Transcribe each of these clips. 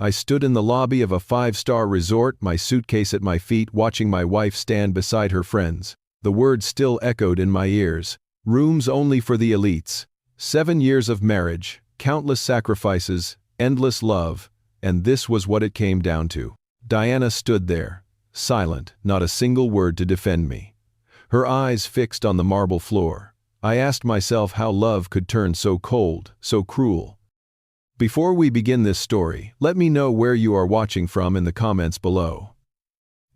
I stood in the lobby of a five-star resort, my suitcase at my feet, watching my wife stand beside her friends. The words still echoed in my ears. Rooms only for the elites. 7 years of marriage, countless sacrifices, endless love, and this was what it came down to. Diana stood there, silent, not a single word to defend me. Her eyes fixed on the marble floor. I asked myself how love could turn so cold, so cruel. Before we begin this story, let me know where you are watching from in the comments below.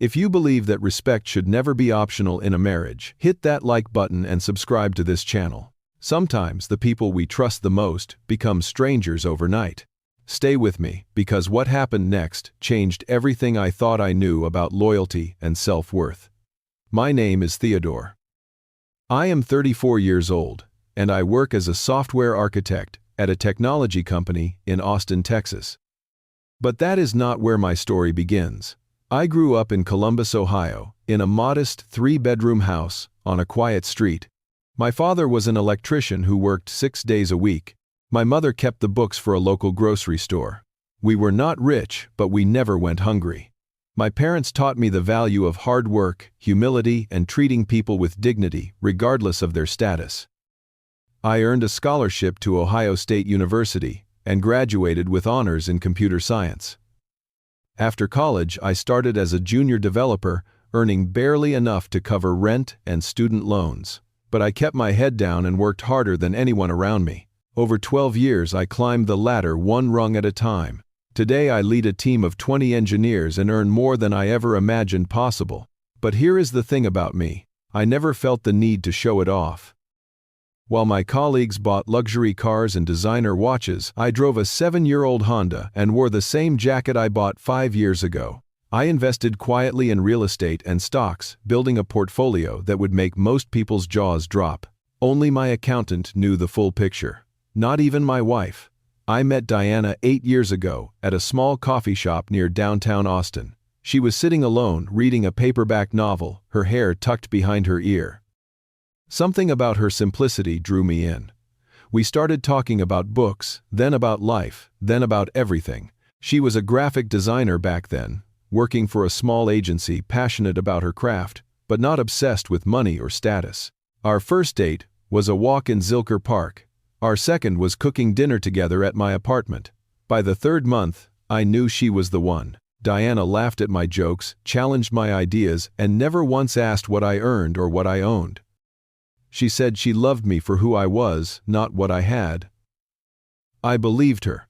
If you believe that respect should never be optional in a marriage, hit that like button and subscribe to this channel. Sometimes the people we trust the most become strangers overnight. Stay with me, because what happened next changed everything I thought I knew about loyalty and self-worth. My name is Theodore. I am 34 years old, and I work as a software architect at a technology company in Austin, Texas. But that is not where my story begins. I grew up in Columbus, Ohio, in a modest 3-bedroom house on a quiet street. My father was an electrician who worked 6 days a week. My mother kept the books for a local grocery store. We were not rich, but we never went hungry. My parents taught me the value of hard work, humility, and treating people with dignity, regardless of their status. I earned a scholarship to Ohio State University and graduated with honors in computer science. After college, I started as a junior developer, earning barely enough to cover rent and student loans. But I kept my head down and worked harder than anyone around me. Over 12 years, I climbed the ladder one rung at a time. Today, I lead a team of 20 engineers and earn more than I ever imagined possible. But here is the thing about me: I never felt the need to show it off. While my colleagues bought luxury cars and designer watches, I drove a 7-year-old Honda and wore the same jacket I bought 5 years ago. I invested quietly in real estate and stocks, building a portfolio that would make most people's jaws drop. Only my accountant knew the full picture. Not even my wife. I met Diana 8 years ago at a small coffee shop near downtown Austin. She was sitting alone, reading a paperback novel, her hair tucked behind her ear. Something about her simplicity drew me in. We started talking about books, then about life, then about everything. She was a graphic designer back then, working for a small agency, passionate about her craft, but not obsessed with money or status. Our first date was a walk in Zilker Park. Our second was cooking dinner together at my apartment. By the 3rd month, I knew she was the one. Diana laughed at my jokes, challenged my ideas, and never once asked what I earned or what I owned. She said she loved me for who I was, not what I had. I believed her.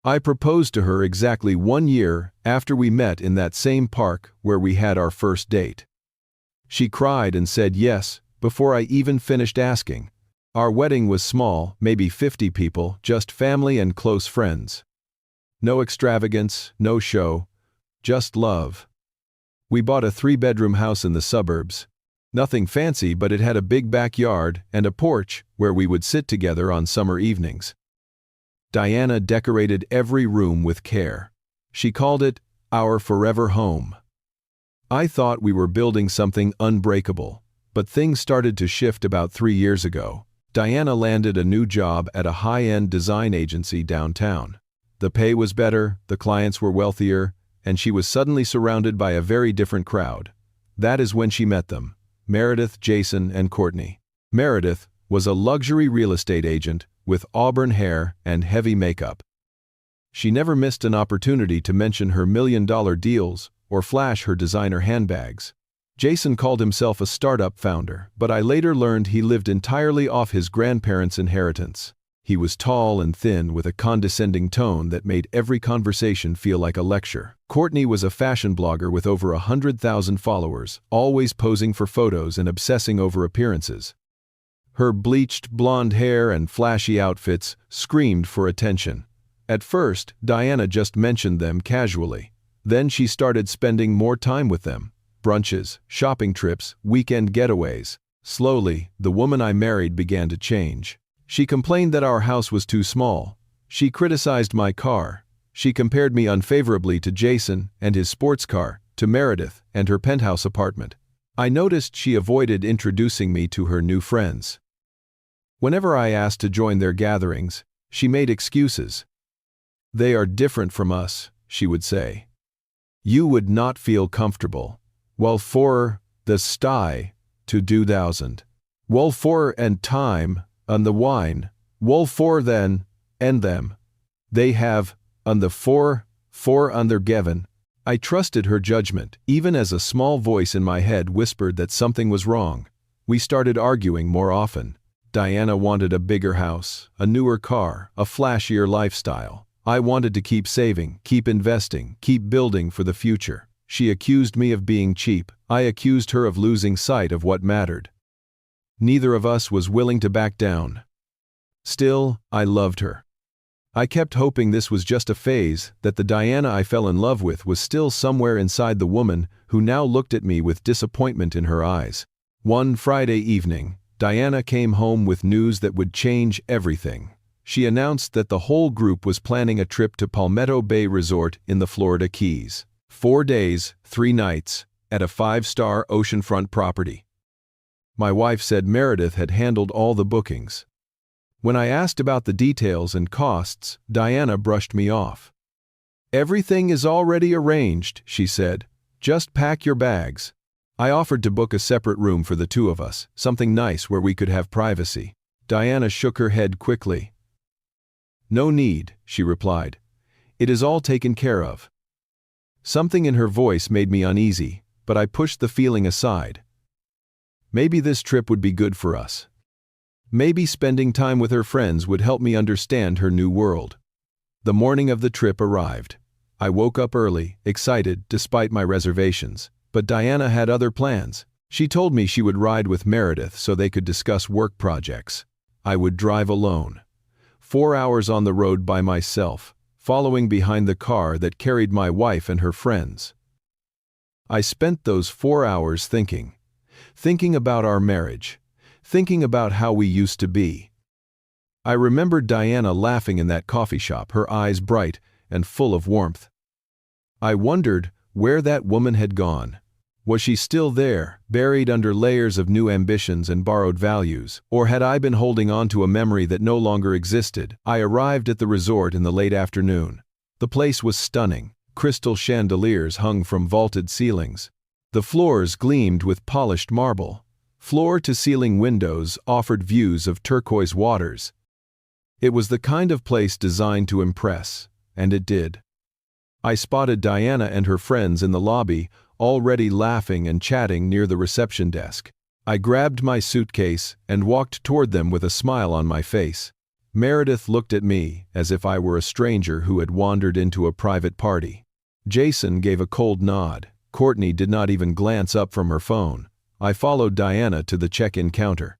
I proposed to her exactly 1 year after we met in that same park where we had our first date. She cried and said yes before I even finished asking. Our wedding was small, maybe 50 people, just family and close friends. No extravagance, no show, just love. We bought a 3-bedroom house in the suburbs. Nothing fancy, but it had a big backyard and a porch where we would sit together on summer evenings. Diana decorated every room with care. She called it our forever home. I thought we were building something unbreakable, but things started to shift about 3 years ago. Diana landed a new job at a high-end design agency downtown. The pay was better, the clients were wealthier, and she was suddenly surrounded by a very different crowd. That is when she met them: Meredith, Jason, and Courtney. Meredith was a luxury real estate agent with auburn hair and heavy makeup. She never missed an opportunity to mention her million-dollar deals or flash her designer handbags. Jason called himself a startup founder, but I later learned he lived entirely off his grandparents' inheritance. He was tall and thin with a condescending tone that made every conversation feel like a lecture. Courtney was a fashion blogger with over 100,000 followers, always posing for photos and obsessing over appearances. Her bleached blonde hair and flashy outfits screamed for attention. At first, Diana just mentioned them casually. Then she started spending more time with them. Brunches, shopping trips, weekend getaways. Slowly, the woman I married began to change. She complained that our house was too small. She criticized my car. She compared me unfavorably to Jason and his sports car, to Meredith and her penthouse apartment. I noticed she avoided introducing me to her new friends. Whenever I asked to join their gatherings, she made excuses. "They are different from us," she would say. "You would not feel comfortable. Well, for the sty to 2000. Well, for and time, and the wine. Well, for then, and them. They have, and the for and their given." I trusted her judgment, even as a small voice in my head whispered that something was wrong. We started arguing more often. Diana wanted a bigger house, a newer car, a flashier lifestyle. I wanted to keep saving, keep investing, keep building for the future. She accused me of being cheap. I accused her of losing sight of what mattered. Neither of us was willing to back down. Still, I loved her. I kept hoping this was just a phase, that the Diana I fell in love with was still somewhere inside the woman who now looked at me with disappointment in her eyes. One Friday evening, Diana came home with news that would change everything. She announced that the whole group was planning a trip to Palmetto Bay Resort in the Florida Keys. 4 days, 3 nights, at a 5-star oceanfront property. My wife said Meredith had handled all the bookings. When I asked about the details and costs, Diana brushed me off. "Everything is already arranged," she said. "Just pack your bags." I offered to book a separate room for the two of us, something nice where we could have privacy. Diana shook her head quickly. "No need," she replied. "It is all taken care of." Something in her voice made me uneasy, but I pushed the feeling aside. Maybe this trip would be good for us. Maybe spending time with her friends would help me understand her new world. The morning of the trip arrived. I woke up early, excited despite my reservations, but Diana had other plans. She told me she would ride with Meredith so they could discuss work projects. I would drive alone. 4 hours on the road by myself, following behind the car that carried my wife and her friends. I spent those 4 hours thinking about our marriage, thinking about how we used to be. I remembered Diana laughing in that coffee shop, her eyes bright and full of warmth. I wondered where that woman had gone. Was she still there, buried under layers of new ambitions and borrowed values, or had I been holding on to a memory that no longer existed? I arrived at the resort in the late afternoon. The place was stunning. Crystal chandeliers hung from vaulted ceilings. The floors gleamed with polished marble. Floor-to-ceiling windows offered views of turquoise waters. It was the kind of place designed to impress, and it did. I spotted Diana and her friends in the lobby, already laughing and chatting near the reception desk. I grabbed my suitcase and walked toward them with a smile on my face. Meredith looked at me as if I were a stranger who had wandered into a private party. Jason gave a cold nod. Courtney did not even glance up from her phone. I followed Diana to the check-in counter.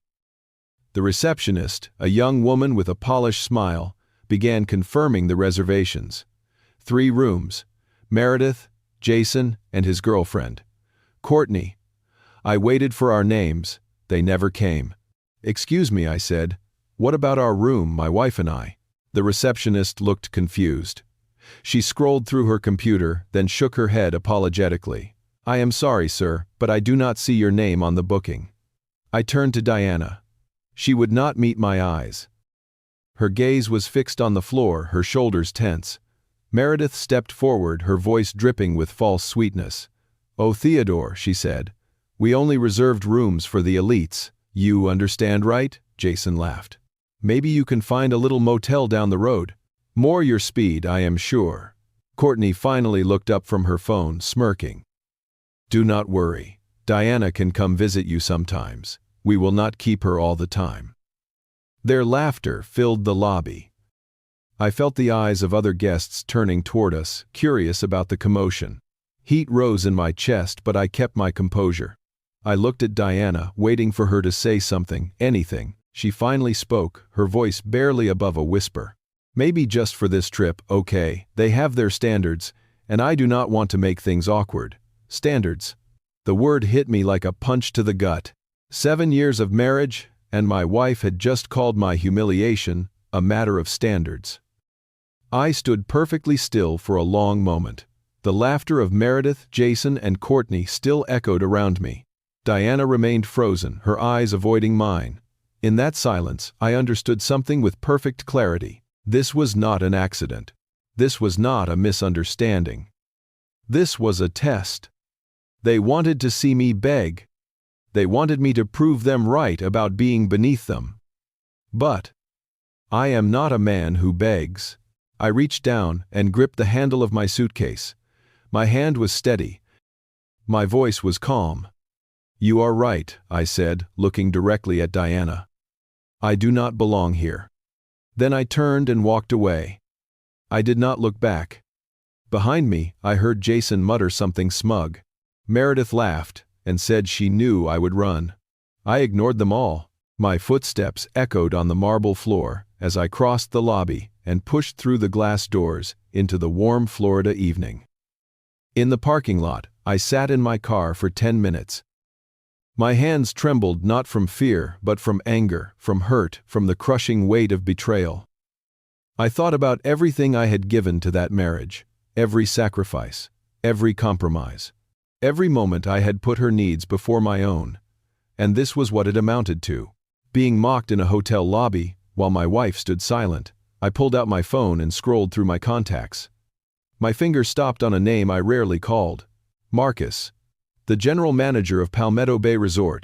The receptionist, a young woman with a polished smile, began confirming the reservations. 3 rooms. Meredith, Jason, and his girlfriend. Courtney. I waited for our names. They never came. "Excuse me," I said. "What about our room, my wife and I?" The receptionist looked confused. She scrolled through her computer, then shook her head apologetically. "I am sorry, sir, but I do not see your name on the booking." I turned to Diana. She would not meet my eyes. Her gaze was fixed on the floor, her shoulders tense. Meredith stepped forward, her voice dripping with false sweetness. "Oh, Theodore," she said, "we only reserved rooms for the elites. You understand, right?" Jason laughed. "Maybe you can find a little motel down the road. More your speed, I am sure." Courtney finally looked up from her phone, smirking. "Do not worry. Diana can come visit you sometimes. We will not keep her all the time." Their laughter filled the lobby. I felt the eyes of other guests turning toward us, curious about the commotion. Heat rose in my chest, but I kept my composure. I looked at Diana, waiting for her to say something, anything. She finally spoke, her voice barely above a whisper. "Maybe just for this trip, okay. They have their standards, and I do not want to make things awkward." Standards. The word hit me like a punch to the gut. 7 years of marriage, and my wife had just called my humiliation a matter of standards. I stood perfectly still for a long moment. The laughter of Meredith, Jason, and Courtney still echoed around me. Diana remained frozen, her eyes avoiding mine. In that silence, I understood something with perfect clarity. This was not an accident. This was not a misunderstanding. This was a test. They wanted to see me beg. They wanted me to prove them right about being beneath them. But I am not a man who begs. I reached down and gripped the handle of my suitcase. My hand was steady. My voice was calm. "You are right," I said, looking directly at Diana. "I do not belong here." Then I turned and walked away. I did not look back. Behind me, I heard Jason mutter something smug. Meredith laughed and said she knew I would run. I ignored them all. My footsteps echoed on the marble floor as I crossed the lobby and pushed through the glass doors into the warm Florida evening. In the parking lot, I sat in my car for 10 minutes. My hands trembled not from fear but from anger, from hurt, from the crushing weight of betrayal. I thought about everything I had given to that marriage, every sacrifice, every compromise. Every moment I had put her needs before my own. And this was what it amounted to. Being mocked in a hotel lobby, while my wife stood silent. I pulled out my phone and scrolled through my contacts. My finger stopped on a name I rarely called. Marcus, the general manager of Palmetto Bay Resort,